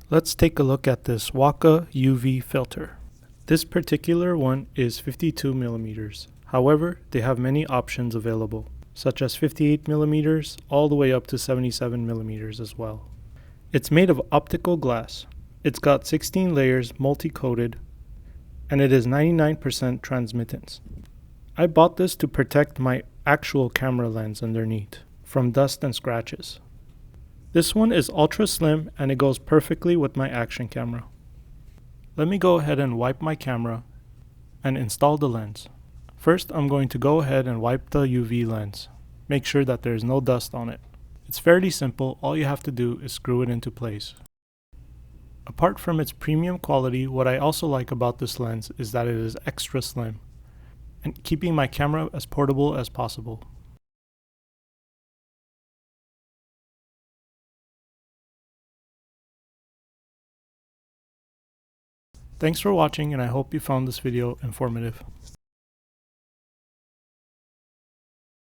Let's take a look at this Waka UV filter. This particular one is 52 millimeters. However, they have many options available, such as 58 millimeters all the way up to 77 millimeters as well. It's made of optical glass. It's got 16 layers multi-coated, and it is 99% transmittance. I bought this to protect my actual camera lens underneath from dust and scratches. This one is ultra slim and it goes perfectly with my action camera. Let me go ahead and wipe my camera and install the lens. First, I'm going to go ahead and wipe the UV lens. Make sure that there is no dust on it. It's fairly simple. All you have to do is screw it into place. Apart from its premium quality, what I also like about this lens is that it is extra slim and keeping my camera as portable as possible. Thanks for watching, and I hope you found this video informative.